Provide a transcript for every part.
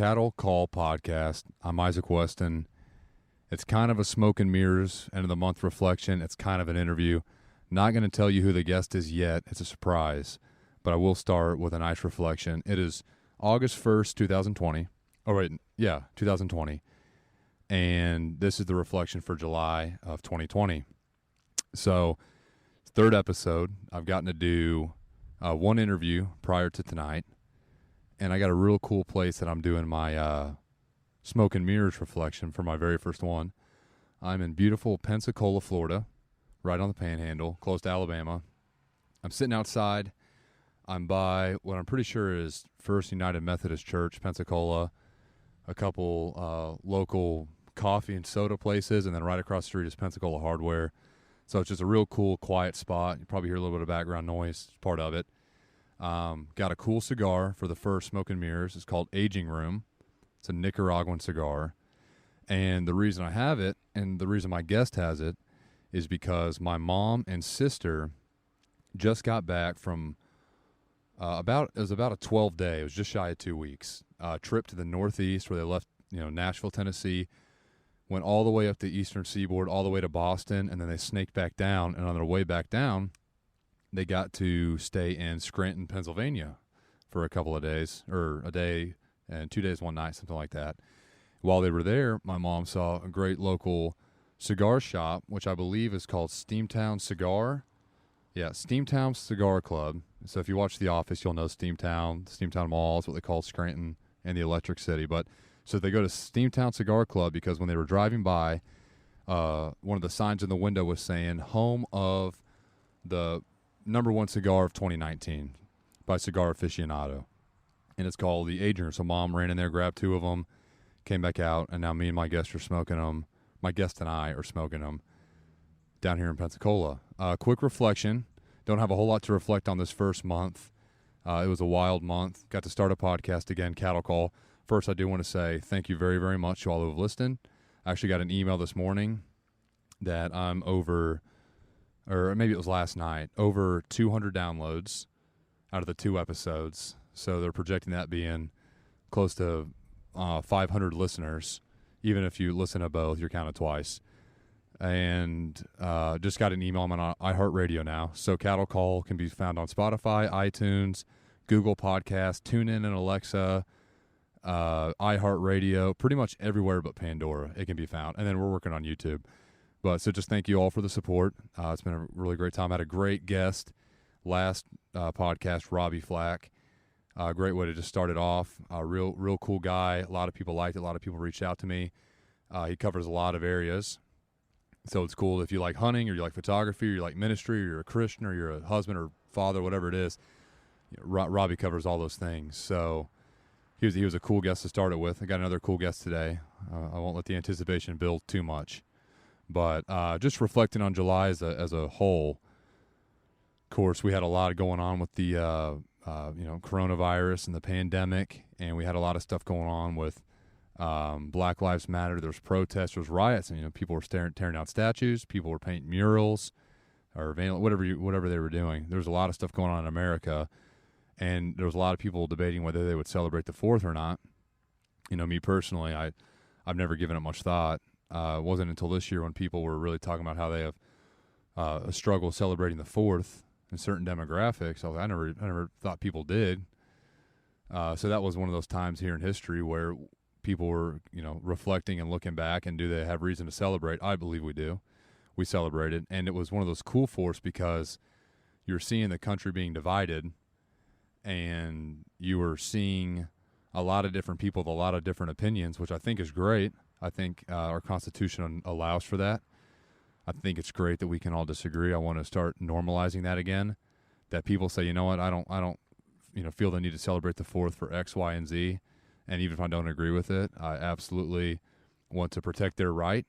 Cattle Call podcast. I'm Isaac Weston. It's kind of a smoke and mirrors, end of the month reflection. It's kind of an interview. Not going to tell you who the guest is yet. It's a surprise. But I will start with a nice reflection. It is August 1st, 2020. Oh, wait. Yeah, 2020. And this is the reflection for July of 2020. So, third episode. I've gotten to do one interview prior to tonight. And I got a real cool place that I'm doing my smoke and mirrors reflection for my very first one. I'm in beautiful Pensacola, Florida, right on the Panhandle, close to Alabama. I'm sitting outside. I'm by what I'm pretty sure is First United Methodist Church, Pensacola, a couple local coffee and soda places, and then right across the street is Pensacola Hardware. So it's just a real cool, quiet spot. You probably hear a little bit of background noise. It's part of it. Got a cool cigar for the first smoke and mirrors. It's called Aging Room. It's a Nicaraguan cigar. And the reason I have it, and the reason my guest has it, is because my mom and sister just got back from it was about a 12-day, it was just shy of 2 weeks, trip to the Northeast where they left, Nashville, Tennessee, went all the way up the Eastern Seaboard, all the way to Boston, and then they snaked back down. And on their way back down, they got to stay in Scranton, Pennsylvania for a couple of days, or a day and 2 days, 1 night, something like that. While they were there, my mom saw a great local cigar shop, which I believe is called Steamtown Cigar. Yeah, Steamtown Cigar Club. So if you watch The Office, you'll know Steamtown Mall is what they call Scranton and the Electric City. But so they go to Steamtown Cigar Club because when they were driving by, one of the signs in the window was saying, home of the #1 cigar of 2019 by Cigar Aficionado. And it's called the Aging Room. So mom ran in there, grabbed 2 of them, came back out, and now me and my guest are smoking them. My guest and I are smoking them down here in Pensacola. Quick reflection. Don't have a whole lot to reflect on this first month. It was a wild month. Got to start a podcast again, Cattle Call. First, I do want to say thank you very, very much to all who have listened. I actually got an email this morning that I'm over, or maybe it was last night, over 200 downloads out of the 2 episodes. So they're projecting that being close to 500 listeners. Even if you listen to both, you're counted twice. And just got an email. I'm on iHeartRadio now. So Cattle Call can be found on Spotify, iTunes, Google Podcasts, TuneIn and Alexa, iHeartRadio, pretty much everywhere but Pandora it can be found. And then we're working on YouTube. But so just thank you all for the support. It's been a really great time. I had a great guest last podcast, Robbie Flack. Great way to just start it off. Real cool guy. A lot of people liked it. A lot of people reached out to me. He covers a lot of areas. So it's cool if you like hunting or you like photography or you like ministry or you're a Christian or you're a husband or father, whatever it is. Robbie covers all those things. So he was a cool guest to start it with. I got another cool guest today. I won't let the anticipation build too much. But just reflecting on July as a whole, of course, we had a lot going on with the coronavirus and the pandemic, and we had a lot of stuff going on with Black Lives Matter. There's protests, there's riots, and people were tearing down statues, people were painting murals, or whatever they were doing. There was a lot of stuff going on in America, and there was a lot of people debating whether they would celebrate the 4th or not. Me personally, I've never given it much thought. It wasn't until this year when people were really talking about how they have a struggle celebrating the 4th in certain demographics. I never thought people did. So that was one of those times here in history where people were, reflecting and looking back, and do they have reason to celebrate? I believe we do. We celebrated, and it was one of those cool for us because you're seeing the country being divided, and you were seeing a lot of different people with a lot of different opinions, which I think is great. I think our Constitution allows for that. I think it's great that we can all disagree. I want to start normalizing that again. That people say, you know what, I don't, feel the need to celebrate the 4th for X, Y, and Z. And even if I don't agree with it, I absolutely want to protect their right.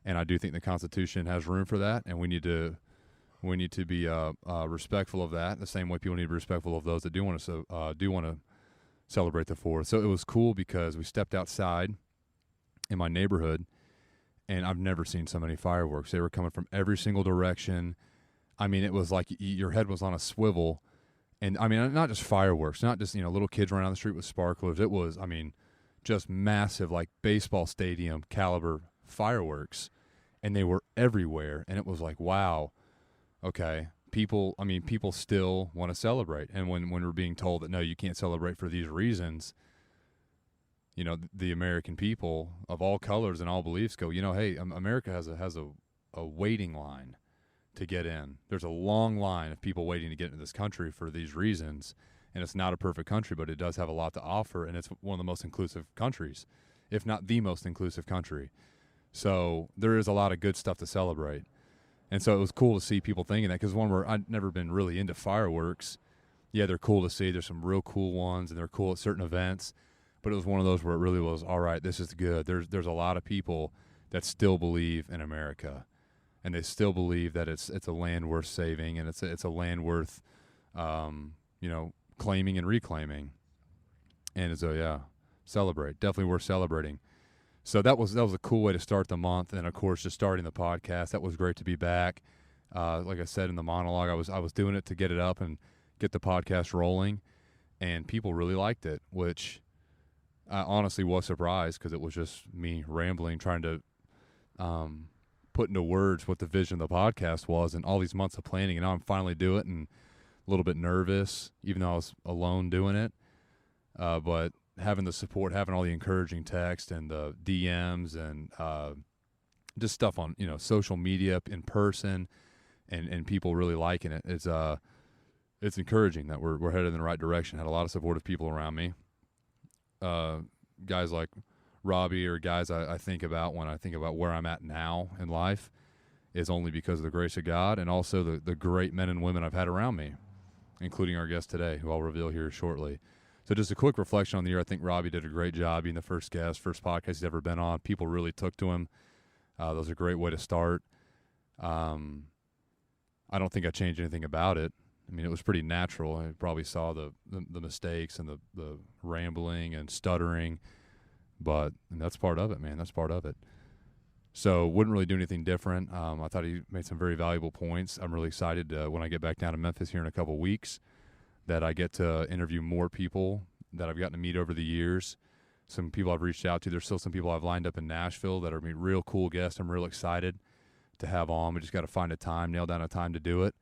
And I do think the Constitution has room for that, and we need to be respectful of that. The same way people need to be respectful of those that do want to celebrate the 4th. So it was cool because we stepped outside in my neighborhood, and I've never seen so many fireworks. They were coming from every single direction. I mean, it was like your head was on a swivel. And, I mean, not just fireworks, not just, little kids running down the street with sparklers. It was, just massive, like baseball stadium caliber fireworks, and they were everywhere. And it was like, wow, okay, people still want to celebrate. And when we're being told that no, you can't celebrate for these reasons, you know, the American people of all colors and all beliefs go, you know, hey, America has a waiting line to get in. There's a long line of people waiting to get into this country for these reasons. And it's not a perfect country, but it does have a lot to offer, and it's one of the most inclusive countries, if not the most inclusive country. So there is a lot of good stuff to celebrate. And so it was cool to see people thinking that, because I'd never been really into fireworks. Yeah, they're cool to see. There's some real cool ones, and they're cool at certain events. But it was one of those where it really was, all right, this is good. There's a lot of people that still believe in America, and they still believe that it's a land worth saving, and it's a land worth, claiming and reclaiming. And so, yeah, celebrate. Definitely worth celebrating. So that was a cool way to start the month. And of course, just starting the podcast, that was great to be back. Like I said in the monologue, I was doing it to get it up and get the podcast rolling, and people really liked it, which I honestly was surprised, because it was just me rambling, trying to put into words what the vision of the podcast was, and all these months of planning, and now I'm finally doing it, and a little bit nervous, even though I was alone doing it. But having the support, having all the encouraging text and the DMs and just stuff on, social media, in person, and people really liking it, it's encouraging that we're headed in the right direction. Had a lot of supportive people around me. Guys like Robbie, or guys I think about when I think about where I'm at now in life, is only because of the grace of God, and also the great men and women I've had around me, including our guest today, who I'll reveal here shortly. So just a quick reflection on the year. I think Robbie did a great job being the first podcast he's ever been on. People really took to him. That was a great way to start. I don't think I changed anything about it. I mean, it was pretty natural. I probably saw the mistakes and the rambling and stuttering, and that's part of it, man. That's part of it. So wouldn't really do anything different. I thought he made some very valuable points. I'm really excited when I get back down to Memphis here in a couple weeks, that I get to interview more people that I've gotten to meet over the years. Some people I've reached out to. There's still some people I've lined up in Nashville that are real cool guests. I'm real excited to have on. We just got to find nail down a time to do it.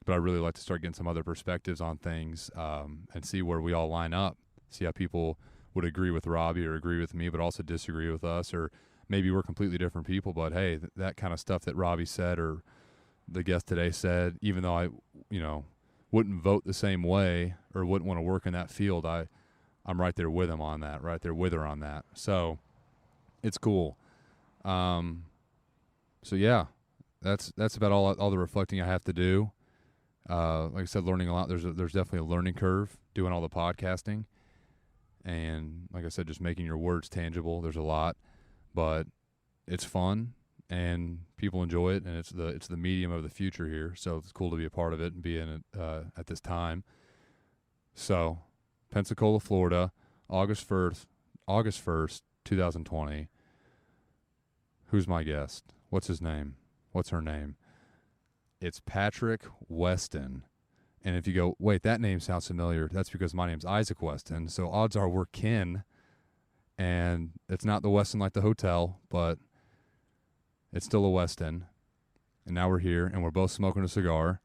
But I really like to start getting some other perspectives on things, and see where we all line up, see how people would agree with Robbie or agree with me, but also disagree with us, or maybe we're completely different people. But hey, that kind of stuff that Robbie said, or the guest today said, even though I, wouldn't vote the same way or wouldn't want to work in that field, I'm right there with him on that, right there with her on that. So it's cool. So yeah, that's about all the reflecting I have to do. Like I said, learning a lot. There's definitely a learning curve doing all the podcasting, and like I said, just making your words tangible. There's a lot, but it's fun and people enjoy it, and it's the medium of the future here. So it's cool to be a part of it and be in it at this time. So Pensacola, Florida, August 1st, 2020. Who's my guest? What's his name? What's her name? It's Patrick Weston. And if you go, wait, that name sounds familiar, that's because my name's Isaac Weston. So odds are we're kin. And it's not the Weston like the hotel, but it's still a Weston. And now we're here, and we're both smoking a cigar.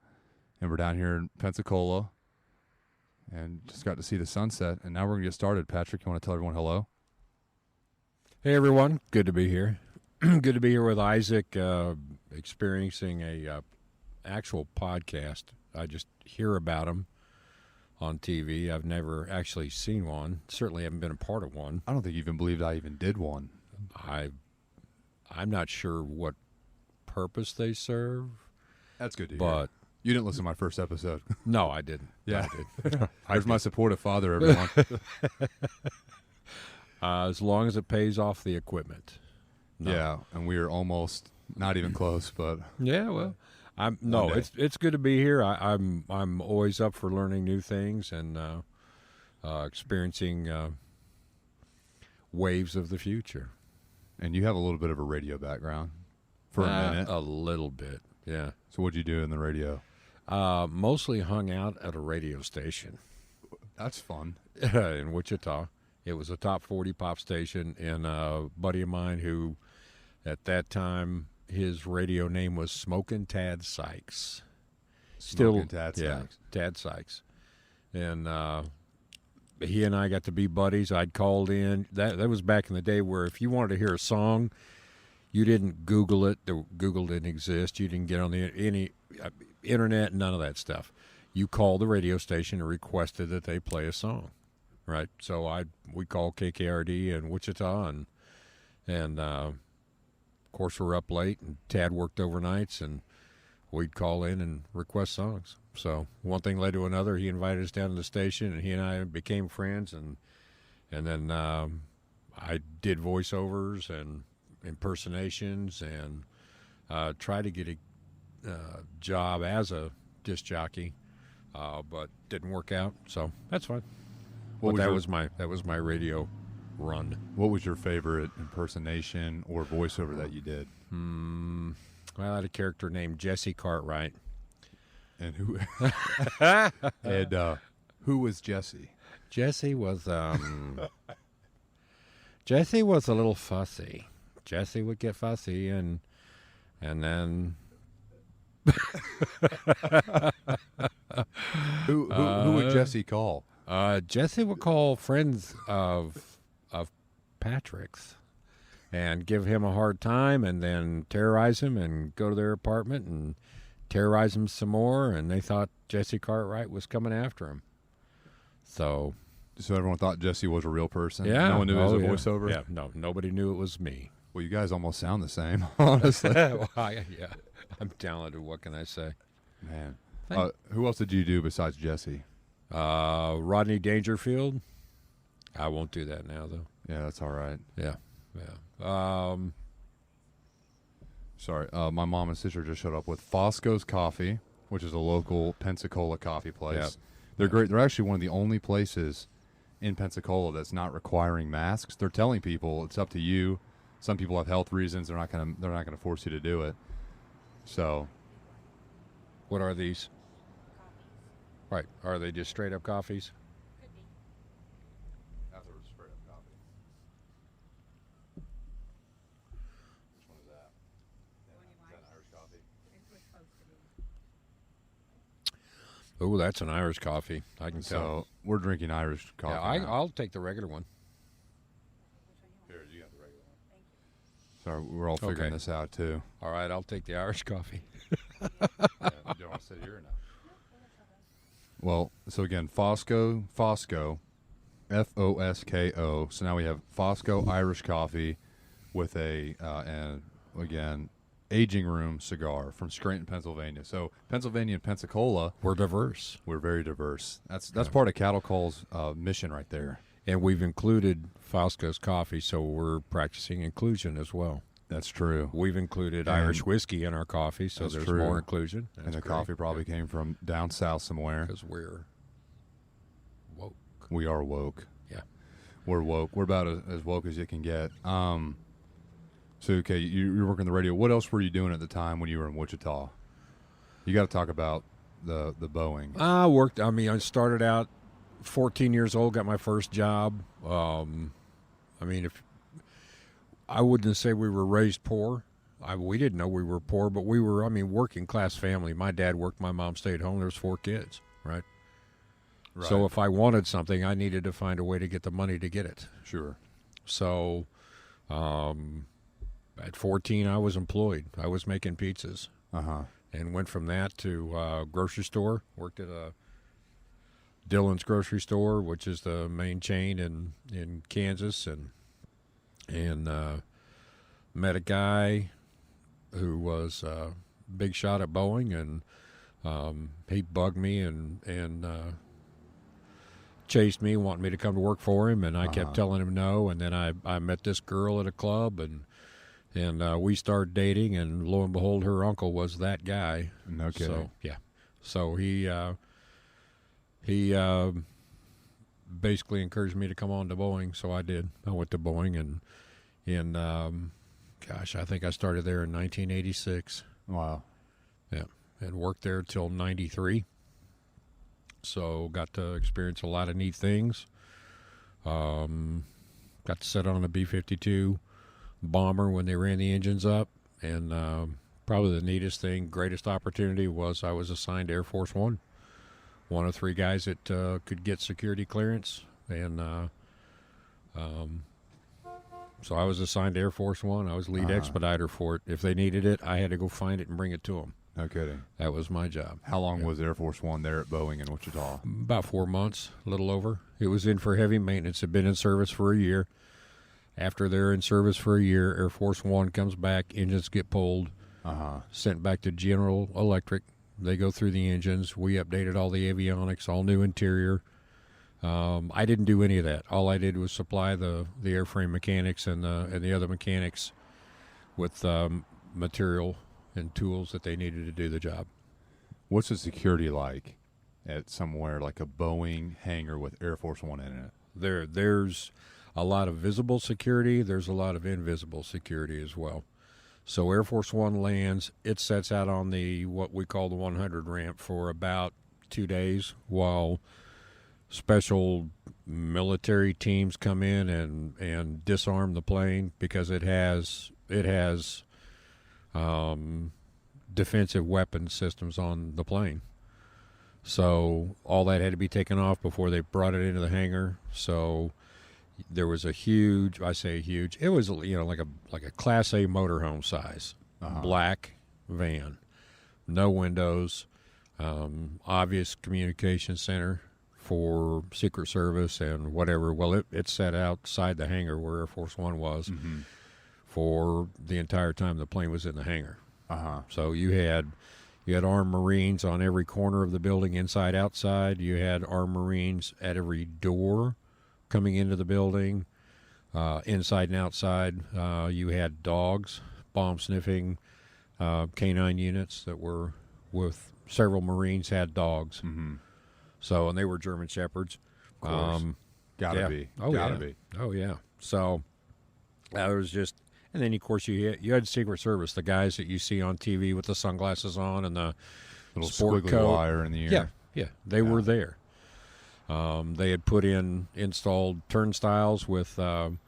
And we're down here in Pensacola. And just got to see the sunset. And now we're going to get started. Patrick, you want to tell everyone hello? Hey, everyone. Good to be here. Good to be here with Isaac, experiencing a actual podcast. I just hear about them on TV. I've never actually seen one. Certainly haven't been a part of one. I don't think you even believed I even did one. I'm not sure what purpose they serve. That's good to hear. But you didn't listen to my first episode. No, I didn't. Yeah. I did. There's my supportive father, everyone. As long as it pays off the equipment. No. Yeah, and we are almost not even close, but yeah, well, it's good to be here. I'm always up for learning new things and experiencing waves of the future. And you have a little bit of a radio background for a minute. A little bit, yeah. So what'd you do in the radio? Mostly hung out at a radio station. That's fun. In Wichita. It was a top 40 pop station, and a buddy of mine who, at that time, his radio name was Smokin' Tad Sykes. Smoking Tad Yeah, Sykes. Tad Sykes. And he and I got to be buddies. I'd called in. That was back in the day where if you wanted to hear a song, you didn't Google it. Google didn't exist. You didn't get on any internet, none of that stuff. You called the radio station and requested that they play a song, right? So we called KKRD in Wichita, and of course we're up late, and Tad worked overnights, and we'd call in and request songs. So one thing led to another. He invited us down to the station, and he and I became friends, and then I did voiceovers and impersonations, and tried to get a job as a disc jockey, but didn't work out. So that's fine. That was my radio run. What was your favorite impersonation or voiceover that you did? Well, I had a character named Jesse Cartwright. And who? Who was Jesse? Jesse was Jesse was a little fussy. Jesse would get fussy, and then Who would Jesse call? Jesse would call friends of Patrick's and give him a hard time, and then terrorize him, and go to their apartment and terrorize him some more. And they thought Jesse Cartwright was coming after him. So everyone thought Jesse was a real person? Yeah. No one knew it was a yeah. voiceover? Yeah, no, nobody knew it was me. Well, you guys almost sound the same, honestly. Well, yeah, I'm talented. What can I say? Man. Who else did you do besides Jesse? Rodney Dangerfield. I won't do that now, though. Yeah, that's all right. Yeah. Sorry, my mom and sister just showed up with Fosco's Coffee, which is a local Pensacola coffee place. Yep. They're great. They're actually one of the only places in Pensacola that's not requiring masks. They're telling people it's up to you. Some people have health reasons. They're not gonna force you to do it. So, What are these? Right. Are they just straight up coffees? Could be. After straight up coffee. Which one is that? Is that Irish coffee? It's what's supposed to be. Oh, that's an Irish coffee. I can tell. So we're drinking Irish coffee. Yeah, now. I'll take the regular one. Here, you got the regular one. Sorry, we're all figuring Okay. this out too. All right, I'll take the Irish coffee. Yeah, you don't want to sit here or no? Well, so again, Fosco, F-O-S-K-O. So now we have Fosco Irish coffee with and again, Aging Room cigar from Scranton, Pennsylvania. So Pennsylvania and Pensacola, We're diverse. we're very diverse. That's part of Cattle Call's mission right there. And we've included Fosco's coffee, so we're practicing inclusion as well. That's true. We've included And- Irish whiskey in our coffee, so That's there's true. more inclusion. And the coffee probably came from down south somewhere. because we're woke. We are woke. Yeah. We're woke. We're about as woke as you can get. So, okay, you're working the radio. What else were you doing at the time when you were in Wichita? You got to talk about the Boeing. I started out 14 years old, got my first job. If I wouldn't say we were raised poor. We didn't know we were poor, but we were, working class family. My dad worked, my mom stayed home. There was 4 kids, right? So if I wanted something, I needed to find a way to get the money to get it. Sure. So at 14, I was employed. I was making pizzas. And went from that to grocery store. Worked at a Dillon's grocery store, which is the main chain in Kansas, and met a guy who was a big shot at Boeing, and he bugged me and chased me, wanting me to come to work for him, and I kept telling him no. And then I met this girl at a club, and we started dating, and lo and behold, her uncle was that guy. No kidding. So yeah, so he basically encouraged me to come on to Boeing, so I did. I went to Boeing, and I think I started there in 1986. Wow. Yeah, and worked there till 93. So got to experience a lot of neat things. Got to sit on a B-52 bomber when they ran the engines up, and probably the neatest thing, greatest opportunity was I was assigned Air Force One of three guys that could get security clearance, and so I was assigned to Air Force One. I was lead expediter for it. If they needed it, I had to go find it and bring it to them. No kidding. That was my job. How long was Air Force One there at Boeing in Wichita? About 4 months, a little over. It was in for heavy maintenance. Had been in service for a year. After they're in service for a year, Air Force One comes back, engines get pulled, sent back to General Electric. They go through the engines. We updated all the avionics, all new interior. I didn't do any of that. All I did was supply the airframe mechanics and the other mechanics with material and tools that they needed to do the job. What's the security like at somewhere like a Boeing hangar with Air Force One in it? There's a lot of visible security. There's a lot of invisible security as well. So Air Force One lands. It sets out on the what we call the 100 ramp for about 2 days while special military teams come in and disarm the plane because it has defensive weapon systems on the plane. So all that had to be taken off before they brought it into the hangar. So there was a huge, I say huge, it was like a Class A motorhome size, black van, no windows, obvious communication center for Secret Service and whatever. Well, it sat outside the hangar where Air Force One was for the entire time the plane was in the hangar. So you had armed Marines on every corner of the building, inside, outside. You had armed Marines at every door coming into the building, inside and outside. You had dogs, bomb-sniffing canine units that were with several Marines had dogs. So, and they were German Shepherds. Of course. Gotta be. Oh, Gotta yeah. be. Oh, yeah. So that was just... And then, of course, you had Secret Service, the guys that you see on TV with the sunglasses on and the Little sport squiggly coat. wire in the ear. Yeah, they were there. They had installed turnstiles with some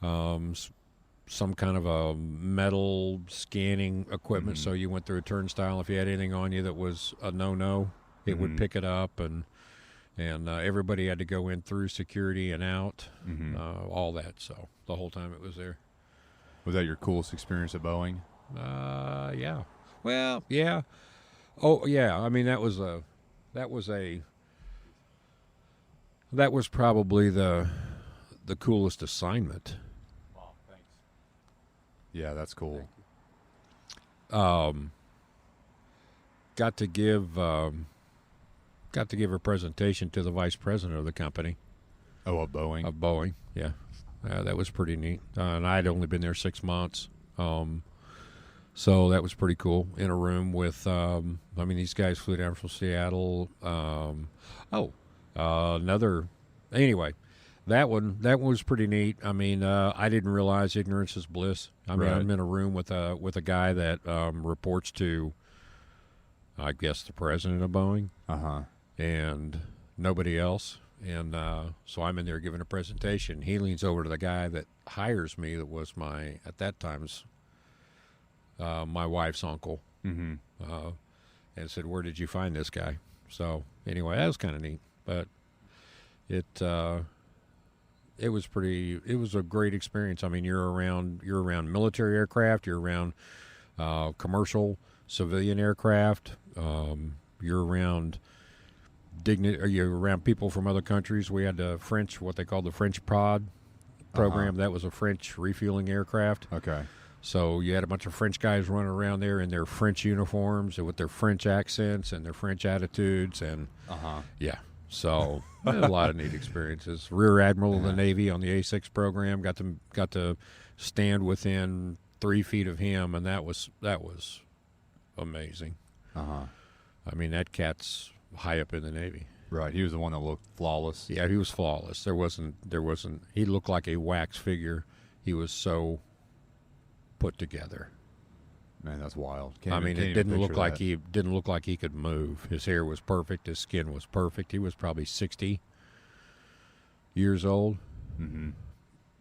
kind of a metal scanning equipment. So you went through a turnstile. If you had anything on you that was a no-no, it would pick it up, and everybody had to go in through security and out, all that. So the whole time it was there. Was that your coolest experience at Boeing? Yeah. Well, yeah. Oh, yeah. I mean, that was probably the coolest assignment. Wow, thanks. Yeah, that's cool. Got to give a presentation to the vice president of the company. Oh, at Boeing? Of Boeing, yeah. That was pretty neat. And I'd only been there 6 months. So that was pretty cool. In a room with, these guys flew down from Seattle. Anyway, that one was pretty neat. I mean, I didn't realize ignorance is bliss. I mean, Right. I'm in a room with a guy that reports to, I guess, the president of Boeing. And nobody else. And so I'm in there giving a presentation. He leans over to the guy that hires me, that was at that time's, my wife's uncle, and said, "Where did you find this guy?" So anyway, that was kind of neat. But it was a great experience. I mean, you're around military aircraft, you're around commercial civilian aircraft, you're around you're around people from other countries. We had the French, what they called the French Prod program. That was a French refueling aircraft. Okay. So you had a bunch of French guys running around there in their French uniforms and with their French accents and their French attitudes. And yeah, so a lot of neat experiences. Rear Admiral of the Navy on the A6 program, got to stand within 3 feet of him, and that was amazing. I mean, that cat's high up in the Navy. Right. He was the one that looked flawless. Yeah, he was flawless. There wasn't. He looked like a wax figure. He was so put together. Man, that's wild. It didn't look like he could move. His hair was perfect. His skin was perfect. He was probably 60 years old. Mm-hmm.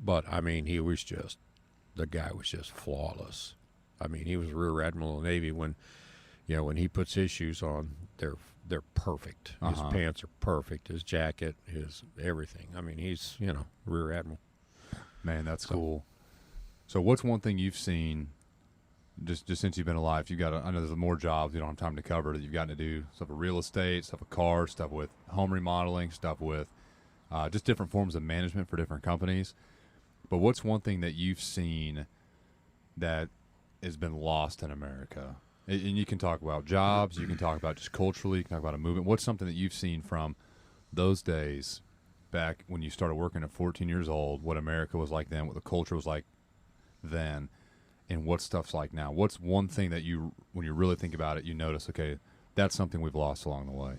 But I mean, the guy was just flawless. I mean, he was Rear Admiral of the Navy. When when he puts his shoes on, they're perfect. His pants are perfect. His jacket, his everything. I mean, he's Rear Admiral. Man, that's cool. So what's one thing you've seen just since you've been alive? I know there's more jobs you don't have time to cover that you've gotten to do, stuff with real estate, stuff with cars, stuff with home remodeling, stuff with just different forms of management for different companies. But what's one thing that you've seen that has been lost in America? And you can talk about jobs, you can talk about just culturally, you can talk about a movement. What's something that you've seen from those days back when you started working at 14 years old, what America was like then, what the culture was like then, and what stuff's like now? What's one thing that when you really think about it, you notice, okay, that's something we've lost along the way?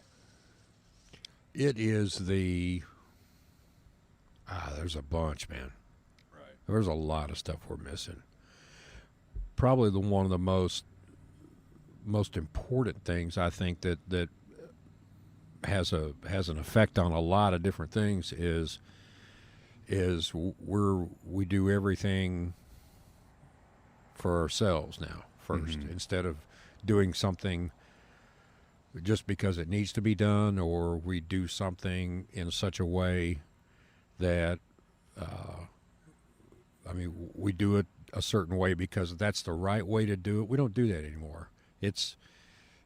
It is there's a bunch, man. Right. There's a lot of stuff we're missing. Probably one of the most important things I think that has an effect on a lot of different things is we do everything for ourselves now first, instead of doing something just because it needs to be done, or we do something in such a way that we do it a certain way because that's the right way to do it. We don't do that anymore.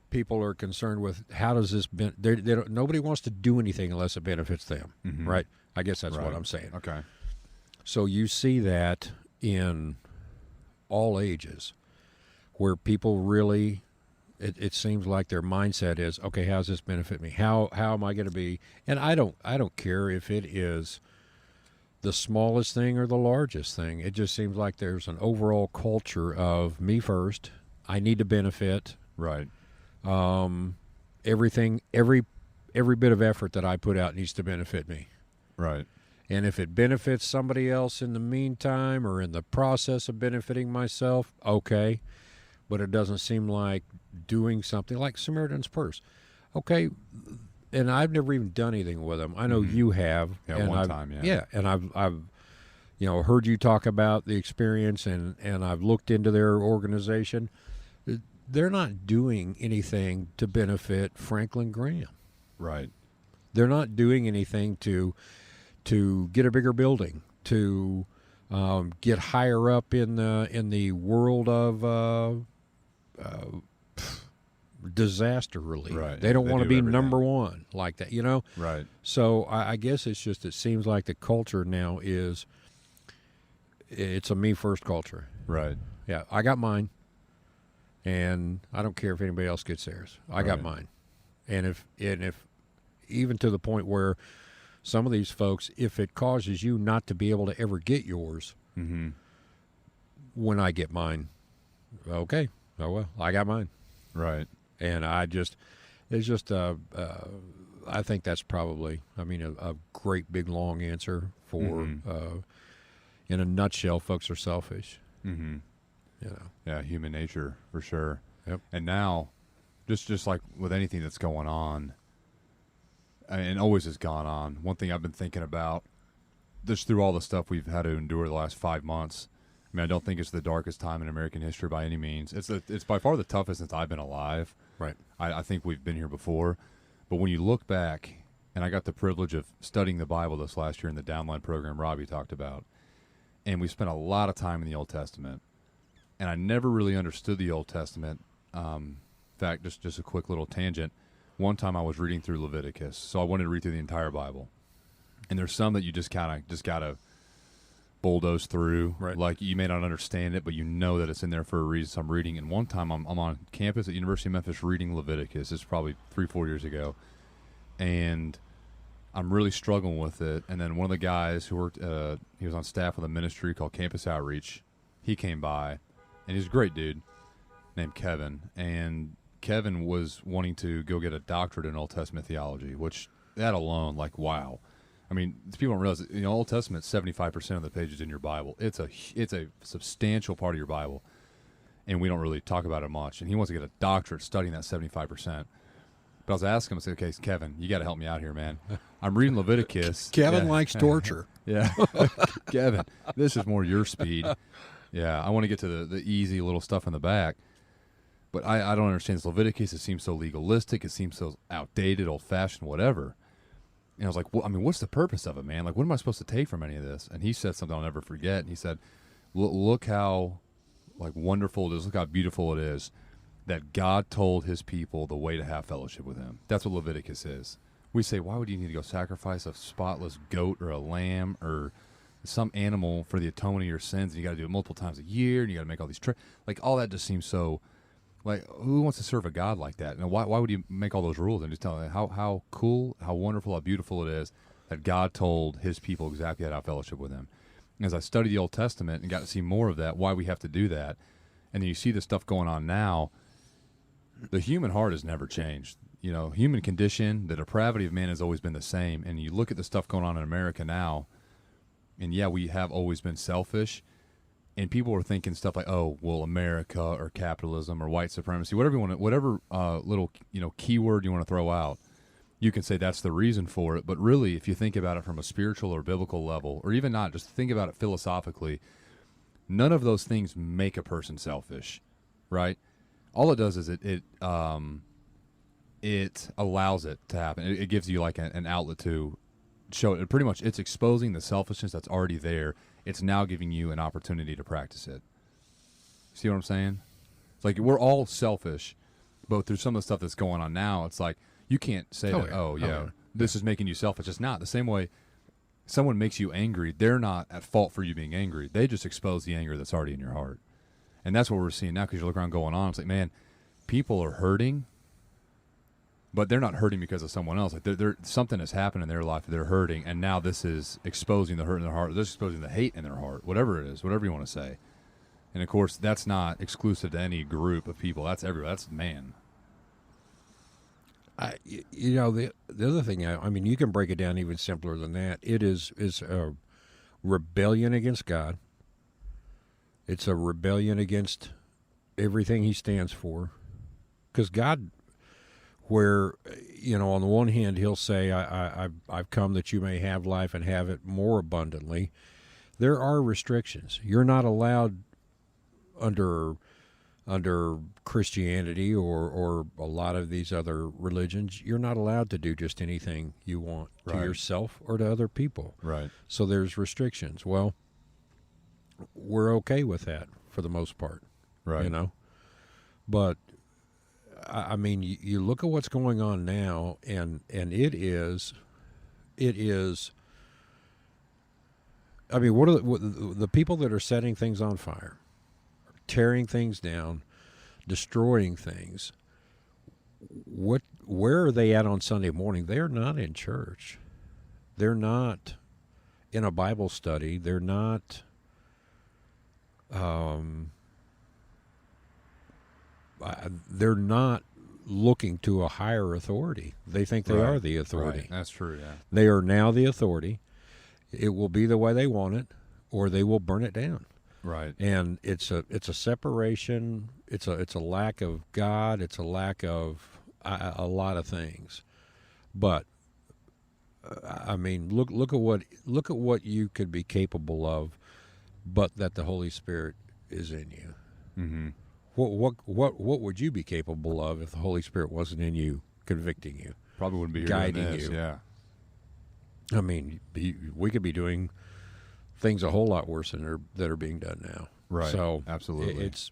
People are concerned with how does this nobody wants to do anything unless it benefits them, right? I guess that's what I'm saying. Okay. So you see that in all ages, where people really, it seems like their mindset is, okay, how does this benefit me? How am I going to be? And I don't care if it is the smallest thing or the largest thing. It just seems like there's an overall culture of me first. I need to benefit. Right. Everything, every bit of effort that I put out needs to benefit me. Right. And if it benefits somebody else in the meantime or in the process of benefiting myself, okay. But it doesn't seem like doing something like Samaritan's Purse. Okay. And I've never even done anything with them. I know you have. Yeah, and one time, yeah. Yeah, and I've heard you talk about the experience, and I've looked into their organization. They're not doing anything to benefit Franklin Graham. Right. They're not doing anything to get a bigger building, to get higher up in the world of disaster relief. Right. They don't want to be everything. number one like that, Right. So I guess it seems like the culture now it's a me first culture. Right. Yeah, I got mine, and I don't care if anybody else gets theirs. I got mine, and if even to the point where some of these folks, if it causes you not to be able to ever get yours, when I get mine, okay, oh well, I got mine. Right. And I think that's probably, a great big long answer for, in a nutshell, folks are selfish. Yeah, human nature for sure. Yep. And now, just like with anything that's going on, and always has gone on, one thing I've been thinking about, just through all the stuff we've had to endure the last 5 months, I don't think it's the darkest time in American history by any means. It's by far the toughest since I've been alive. Right. I think we've been here before. But when you look back, and I got the privilege of studying the Bible this last year in the downline program Robbie talked about, and we spent a lot of time in the Old Testament. And I never really understood the Old Testament. In fact, just a quick little tangent. One time I was reading through Leviticus, so I wanted to read through the entire Bible. And there's some that you just got to bulldoze through. Right. Like, you may not understand it, but you know that it's in there for a reason. So I'm reading, and one time I'm on campus at University of Memphis reading Leviticus. It's probably 3-4 years ago, and I'm really struggling with it. And then one of the guys who worked, he was on staff with a ministry called Campus Outreach. He came by, and he's a great dude named Kevin. And Kevin was wanting to go get a doctorate in Old Testament theology, which that alone, like, wow. People don't realize that, Old Testament, 75% of the pages in your Bible. It's a substantial part of your Bible, and we don't really talk about it much. And he wants to get a doctorate studying that 75%. But I was asking him, I said, okay, Kevin, you got to help me out here, man. I'm reading Leviticus. Kevin likes torture. Yeah. Kevin, this is more your speed. Yeah, I want to get to the easy little stuff in the back. But I don't understand this Leviticus. It seems so legalistic. It seems so outdated, old-fashioned, whatever. And I was like, well, I mean, what's the purpose of it, man? Like, what am I supposed to take from any of this? And he said something I'll never forget. And he said, look how, like, wonderful it is. Look how beautiful it is that God told his people the way to have fellowship with him. That's what Leviticus is. We say, why would you need to go sacrifice a spotless goat or a lamb or some animal for the atonement of your sins? And you got to do it multiple times a year, and you got to make all these like, all that just seems so, like, who wants to serve a God like that? And why would you make all those rules and just tell them how cool, how wonderful, how beautiful it is that God told his people exactly how to have fellowship with him? And as I studied the Old Testament and got to see more of that, why we have to do that, and then you see the stuff going on now, the human heart has never changed. You know, human condition, the depravity of man has always been the same. And you look at the stuff going on in America now, and yeah, we have always been selfish. And people are thinking stuff like, oh, well, America or capitalism or white supremacy, whatever you want to, whatever little, keyword you want to throw out, you can say that's the reason for it. But really, if you think about it from a spiritual or biblical level, or even not, just think about it philosophically, none of those things make a person selfish, right? All it does is it allows it to happen. It gives you like an outlet to show it. Pretty much, it's exposing the selfishness that's already there. It's now giving you an opportunity to practice it. See what I'm saying? It's like we're all selfish, but through some of the stuff that's going on now, it's like you can't say this is making you selfish. It's not. The same way someone makes you angry, they're not at fault for you being angry. They just expose the anger that's already in your heart. And that's what we're seeing now, because you look around going on, it's like, man, people are hurting, but they're not hurting because of someone else. Like they're something has happened in their life, they're hurting, and now this is exposing the hurt in their heart. This is exposing the hate in their heart, whatever it is, whatever you want to say. And, of course, that's not exclusive to any group of people. That's everybody. That's man. The other thing, I mean, you can break it down even simpler than that. It is a rebellion against God. It's a rebellion against everything he stands for. Because God, where, on the one hand, he'll say, I've come that you may have life and have it more abundantly. There are restrictions. You're not allowed under Christianity or a lot of these other religions, you're not allowed to do just anything you want to yourself or to other people. Right. So there's restrictions. Well, we're okay with that for the most part. Right. But I mean, you look at what's going on now, and it is. I mean, what are the people that are setting things on fire, tearing things down, destroying things? Where are they at on Sunday morning? They're not in church. They're not in a Bible study. They're not. They're not looking to a higher authority. They think they are the authority. Right. That's true, yeah. They are now the authority. It will be the way they want it, or they will burn it down. Right. And it's a separation. It's a lack of God. It's a lack of a lot of things. But I mean, look at what you could be capable of, but that the Holy Spirit is in you. Mm-hmm. What would you be capable of if the Holy Spirit wasn't in you, convicting you? Probably wouldn't be here guiding doing this, you. Yeah. I mean, we could be doing things a whole lot worse than that are being done now. Right. So absolutely, it's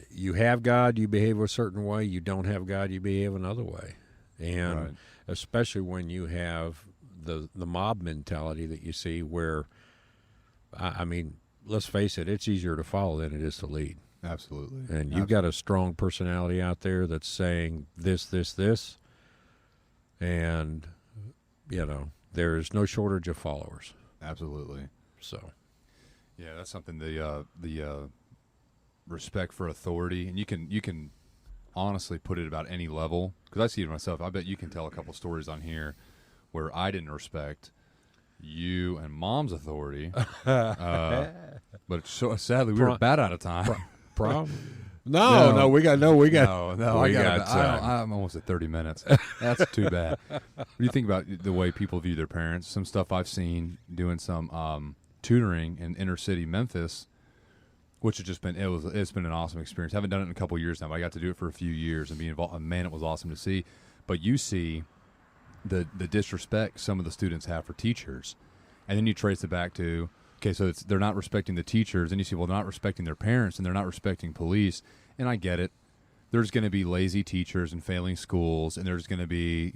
you have God, you behave a certain way. You don't have God, you behave another way. And especially when you have the mob mentality that you see, where I mean, let's face it, it's easier to follow than it is to lead. Absolutely. And you've got a strong personality out there that's saying this, and there is no shortage of followers. Absolutely. So, yeah, that's something. The respect for authority, and you can honestly put it about any level, because I see it myself. I bet you can tell a couple stories on here where I didn't respect you and Mom's authority, but sadly we were about out of time. No, we got. I'm almost at 30 minutes. That's too bad. What do you think about the way people view their parents? Some stuff I've seen doing some tutoring in inner city Memphis, which has just been it's been an awesome experience. Haven't done it in a couple of years now, but I got to do it for a few years and be involved. And man, it was awesome to see. But you see the disrespect some of the students have for teachers, and then you trace it back to. Okay, so they're not respecting the teachers, and you see, well, they're not respecting their parents, and they're not respecting police, and I get it. There's going to be lazy teachers and failing schools, and there's going to be,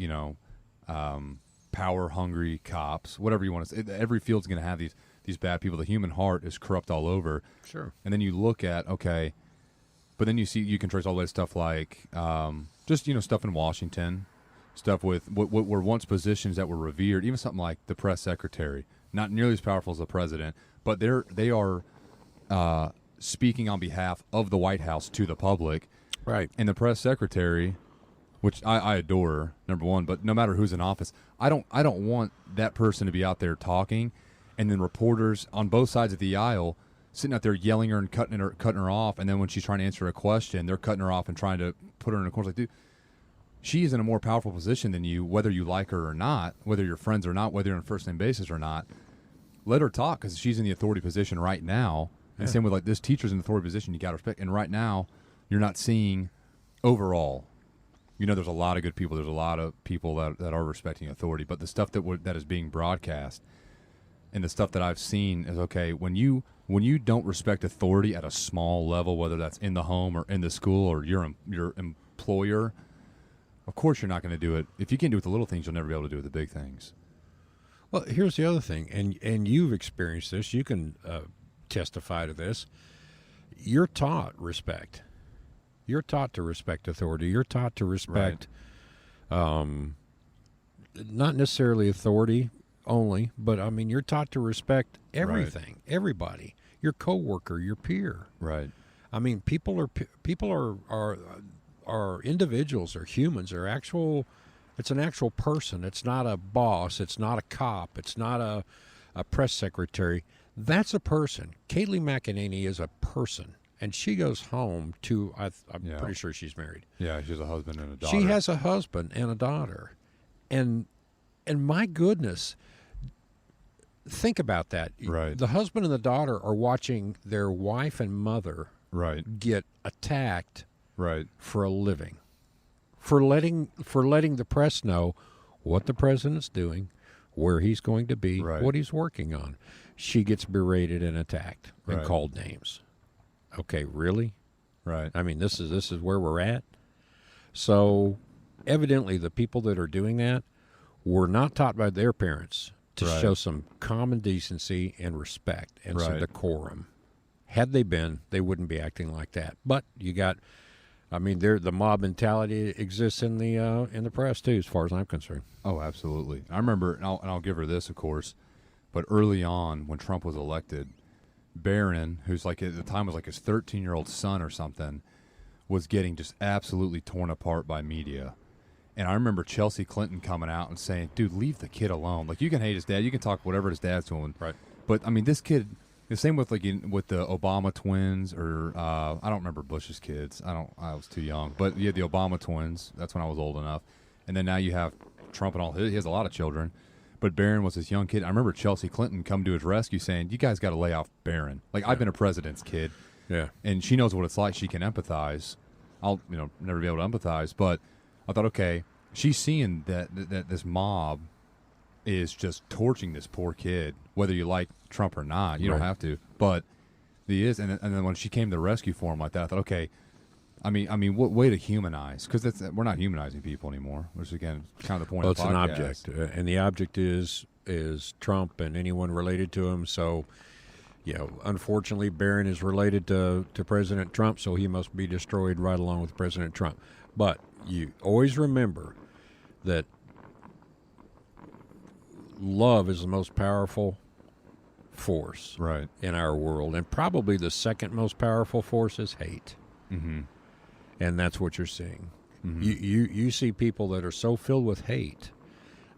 power-hungry cops, whatever you want to say. Every field's going to have these bad people. The human heart is corrupt all over. Sure. And then you look at, okay, but then you can trace all that stuff like stuff in Washington, stuff with what were once positions that were revered, even something like the press secretary. Not nearly as powerful as the president, but they are speaking on behalf of the White House to the public. Right. And the press secretary, which I adore her, number one, but no matter who's in office, I don't want that person to be out there talking, and then reporters on both sides of the aisle sitting out there yelling her and cutting her off, and then when she's trying to answer a question, they're cutting her off and trying to put her in a corner. Like, dude, she is in a more powerful position than you, whether you like her or not, whether you're friends or not, whether you're on a first-name basis or not. Let her talk because she's in the authority position right now. And same with, like, this teacher's in the authority position, you got to respect. And right now, you're not seeing overall. There's a lot of good people. There's a lot of people that are respecting authority. But the stuff that is being broadcast and the stuff that I've seen is, okay, when you don't respect authority at a small level, whether that's in the home or in the school or your employer, of course you're not going to do it. If you can't do it with the little things, you'll never be able to do it with the big things. Well, here's the other thing, and you've experienced this. You can testify to this. You're taught respect. You're taught to respect authority. You're taught to respect, not necessarily authority only, but I mean, you're taught to respect everything, everybody, your coworker, your peer. Right. I mean, people are individuals, are humans, are actual. It's an actual person. It's not a boss. It's not a cop. It's not a press secretary. That's a person. Kaylee McEnany is a person, and she goes home to. I'm pretty sure she's married. Yeah, she has a husband and a daughter. She has a husband and a daughter, and my goodness, think about that. Right. The husband and the daughter are watching their wife and mother get attacked for a living. For letting the press know what the president's doing, where he's going to be, what he's working on. She gets berated and attacked and called names. Okay, really? Right. I mean, this is where we're at. So, evidently, the people that are doing that were not taught by their parents to show some common decency and respect and some decorum. Had they been, they wouldn't be acting like that. But you got. I mean, the mob mentality exists in the press too, as far as I'm concerned. Oh, absolutely. I remember, and I'll give her this, of course. But early on, when Trump was elected, Barron, who's like at the time was like his 13-year-old son or something, was getting just absolutely torn apart by media. And I remember Chelsea Clinton coming out and saying, "Dude, leave the kid alone. Like, you can hate his dad, you can talk whatever his dad's doing, but I mean, this kid." The same with with the Obama twins, or I don't remember Bush's kids. I was too young, but you had the Obama twins. That's when I was old enough. And then now you have Trump and all. He has a lot of children, but Barron was this young kid. I remember Chelsea Clinton come to his rescue, saying, "You guys got to lay off Barron. Like, I've been a president's kid, and she knows what it's like. She can empathize. I'll never be able to empathize, but I thought, okay, she's seeing that this mob is just torching this poor kid, whether you like Trump or not. You don't have to, but he is. And then when she came to the rescue for him like that, I thought, okay, I mean, what way to humanize? Because we're not humanizing people anymore, which is, again, kind of the point of the podcast. Well, it's an object, and the object is Trump and anyone related to him. So, unfortunately, Barron is related to President Trump, so he must be destroyed right along with President Trump. But you always remember that love is the most powerful force in our world, and probably the second most powerful force is hate. Mm-hmm. And that's what you're seeing. Mm-hmm. You see people that are so filled with hate,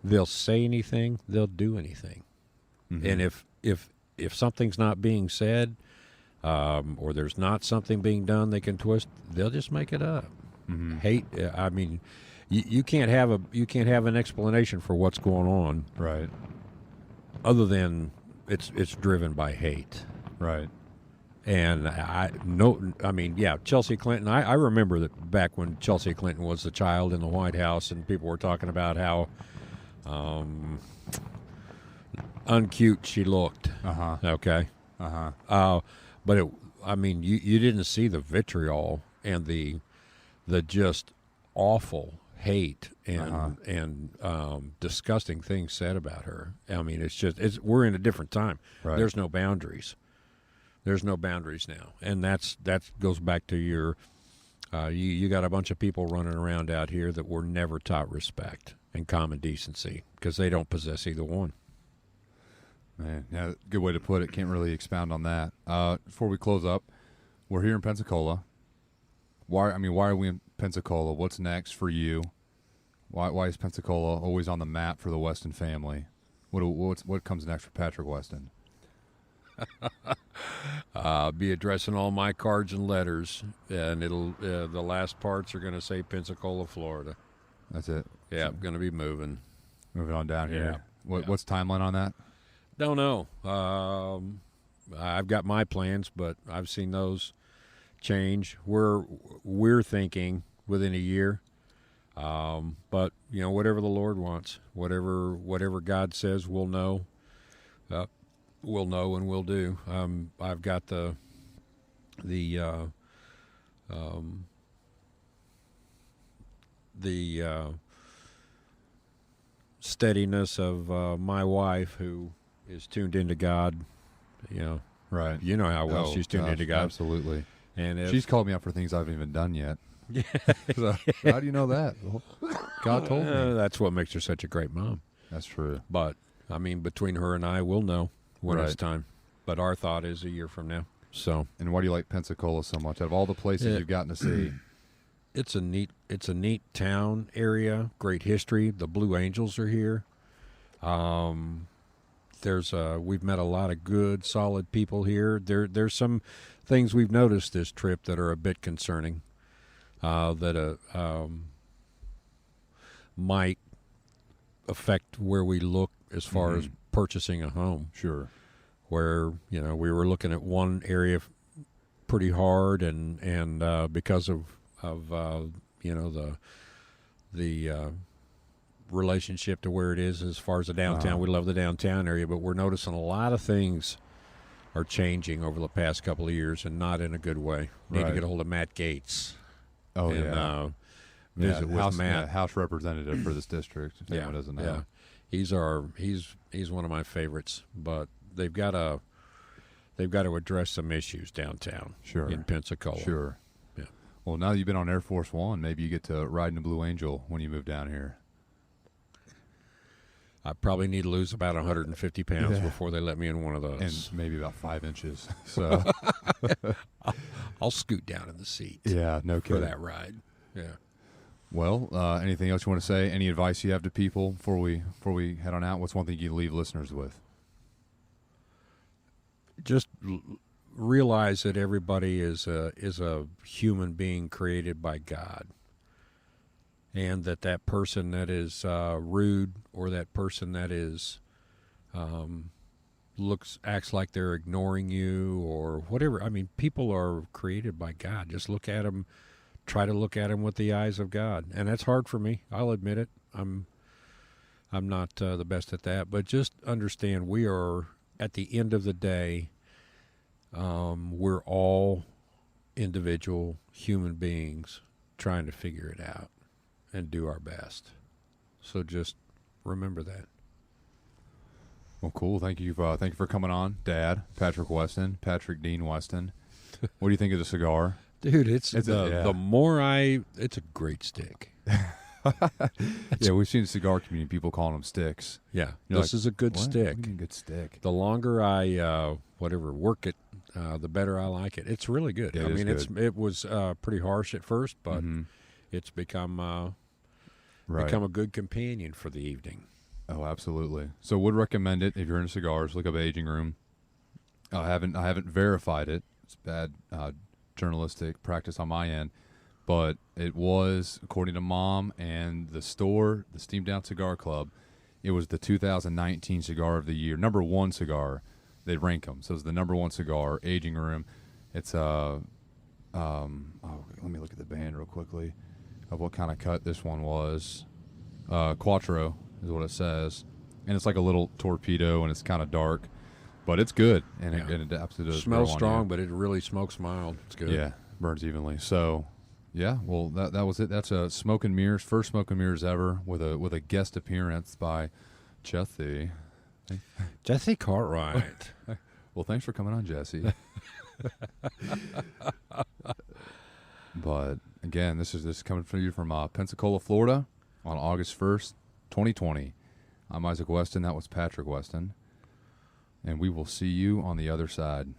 they'll say anything, they'll do anything. Mm-hmm. And if something's not being said, or there's not something being done they can twist, they'll just make it up. Mm-hmm. Hate. I mean, you can't have an explanation for what's going on, Right. other than it's driven by hate. Right. And Chelsea Clinton. I remember that back when Chelsea Clinton was the child in the White House, and people were talking about how uncute she looked. Uh-huh. Okay. Uh-huh. But you didn't see the vitriol and the just awful hate and disgusting things said about her. I mean, we're in a different time. Right. There's no boundaries. There's no boundaries now, and that goes back to your. You got a bunch of people running around out here that were never taught respect and common decency because they don't possess either one. Man, yeah, good way to put it. Can't really expound on that. Before we close up, we're here in Pensacola. Why are we in Pensacola? What's next for you? Why is Pensacola always on the map for the Weston family? What comes next for Patrick Weston? Be addressing all my cards and letters, and it'll the last parts are going to say Pensacola, Florida. That's it. Yeah, I'm going to be moving on down here. Yeah. What's the timeline on that? Don't know. I've got my plans, but I've seen those change. We're thinking within a year, but whatever the Lord wants, whatever God says, we'll know. We'll know and we'll do. I've got the steadiness of my wife, who is tuned into God. Right. You know how well she's tuned into God. Absolutely. And she's called me out for things I haven't even done yet. Yeah. So, how do you know that? Well, God told me. That's what makes her such a great mom. That's true. But between her and I, we'll know when Right. it's time. But our thought is a year from now. So. And why do you like Pensacola so much? Out of all the places you've gotten to see, it's a neat town area. Great history. The Blue Angels are here. We've met a lot of good, solid people here. There's some things we've noticed this trip that are a bit concerning. That might affect where we look as far as purchasing a home. Sure. Where we were looking at one area pretty hard, and because of the relationship to where it is as far as the downtown, we love the downtown area, but we're noticing a lot of things are changing over the past couple of years, and not in a good way. Need to get a hold of Matt Gates. Oh, and, visit with Matt, House representative for this district. If anyone doesn't know. Yeah. He's one of my favorites, but they've got to address some issues downtown. Sure. In Pensacola. Sure. Yeah. Well, now that you've been on Air Force One, maybe you get to ride in a Blue Angel when you move down here. I probably need to lose about 150 pounds before they let me in one of those. And maybe about 5 inches. So I'll scoot down in the seat. Yeah, no kidding. For that ride. Yeah. Well, anything else you want to say? Any advice you have to people before we head on out? What's one thing you leave listeners with? Just realize that everybody is a human being created by God. And that person that is rude, or that person that is acts like they're ignoring you or whatever. I mean, people are created by God. Just look at them. Try to look at them with the eyes of God, and that's hard for me. I'll admit it. I'm not the best at that, but just understand we are, at the end of the day, we're all individual human beings trying to figure it out and do our best. So just remember that. Well, cool. Thank you for coming on, Dad, Patrick Weston, Patrick Dean Weston. What do you think of the cigar? Dude, it's a great stick. Yeah, we've seen the cigar community, people calling them sticks. Yeah, You're this is a good what? stick. What do you mean good stick? The longer I work it, the better I like it. It's really good. Yeah, it was pretty harsh at first, but it's become a good companion for the evening. Oh, absolutely. So would recommend it if you're into cigars. Look up Aging Room. I haven't verified it, It's bad journalistic practice on my end. But it was, according to Mom and the store, the Steam Down Cigar Club, it was the 2019 Cigar of the Year, #1 cigar. They rank them. So it's the #1 cigar, aging room. It's let me look at the band real quickly of what kind of cut this one was. Quattro is what it says. And it's like a little torpedo, and it's kind of dark. But it's good, and it absolutely does. Smells strong, but it really smokes mild. It's good. Yeah, burns evenly. So, yeah, well, that was it. That's a Smoke and Mirrors, first Smoke and Mirrors ever, with a guest appearance by Jesse. Jesse Cartwright. Well, thanks for coming on, Jesse. But again, this is coming from you from Pensacola, Florida, on August 1st, 2020. I'm Isaac Weston. That was Patrick Weston. And we will see you on the other side.